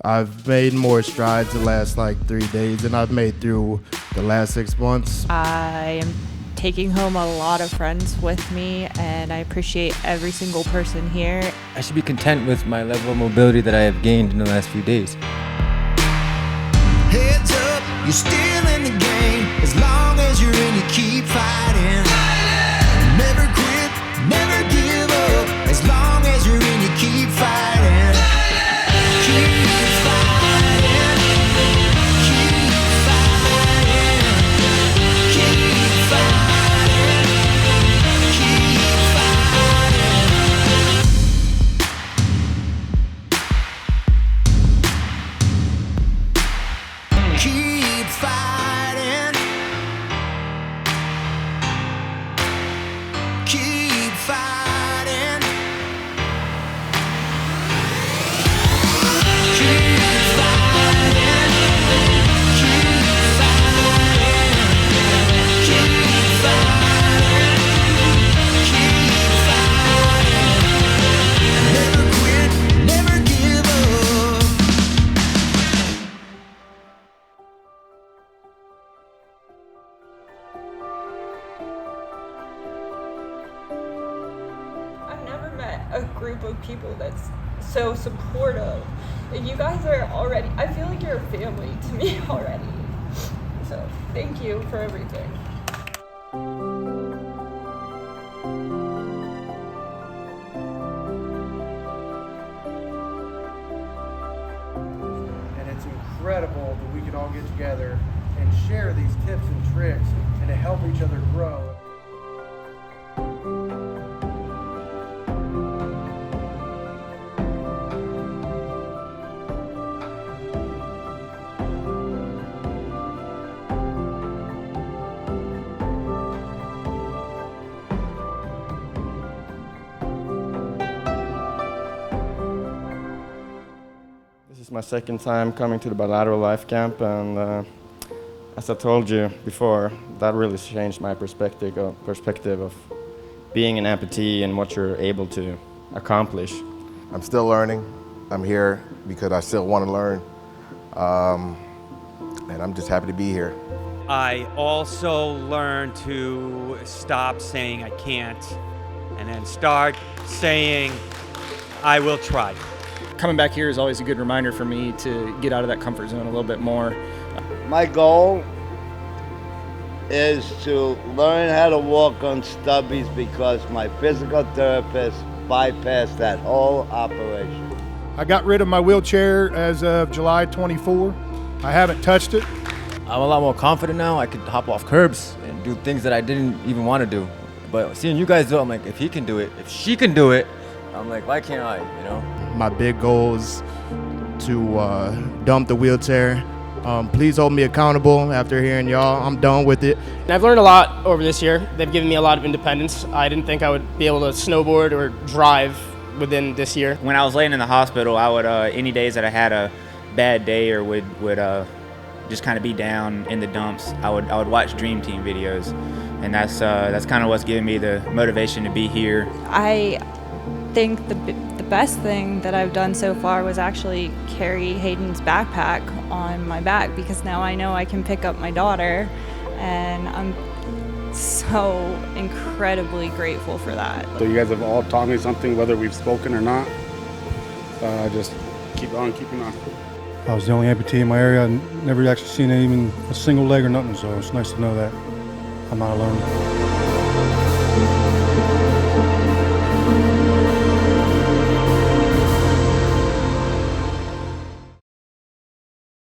I've made more strides the last like 3 days than I've made through the last 6 months. I am taking home a lot of friends with me, and I appreciate every single person here. I should be content with my level of mobility that I have gained in the last few days. Heads up, you're still in the game. As long as you're in, you keep fighting. Never quit, never give up. As long as you're in, you keep fighting. Keep fighting. Keep fighting. Keep fighting. Keep fighting. Keep fighting. Keep fighting. Keep fighting. Keep fighting. Keep fighting. Keep fighting. Never quit, never give up. I've never met a group of people that's so supportive. And you guys are already, I feel like you're a family to me already. So thank you for everything. And it's incredible that we can all get together and share these tips and tricks and to help each other grow. This is my second time coming to the Bilateral Life Camp, and as I told you before, that really changed my perspective of being an amputee and what you're able to accomplish. I'm still learning. I'm here because I still want to learn, and I'm just happy to be here. I also learned to stop saying I can't and then start saying I will try. Coming back here is always a good reminder for me to get out of that comfort zone a little bit more. My goal is to learn how to walk on stubbies because my physical therapist bypassed that whole operation. I got rid of my wheelchair as of July 24. I haven't touched it. I'm a lot more confident now. I could hop off curbs and do things that I didn't even want to do. But seeing you guys do it, I'm like, if he can do it, if she can do it, I'm like, why can't I, you know? My big goal is to dump the wheelchair. Please hold me accountable after hearing y'all. I'm done with it. And I've learned a lot over this year. They've given me a lot of independence. I didn't think I would be able to snowboard or drive within this year. When I was laying in the hospital, I would any days that I had a bad day or would just kind of be down in the dumps, I would watch Dream Team videos, and that's kind of what's given me the motivation to be here. I think the best thing that I've done so far was actually carry Hayden's backpack on my back, because now I know I can pick up my daughter, and I'm so incredibly grateful for that. So you guys have all taught me something, whether we've spoken or not. Just keep on keeping on. I was the only amputee in my area. I'd never actually seen even a single leg or nothing, so it's nice to know that I'm not alone.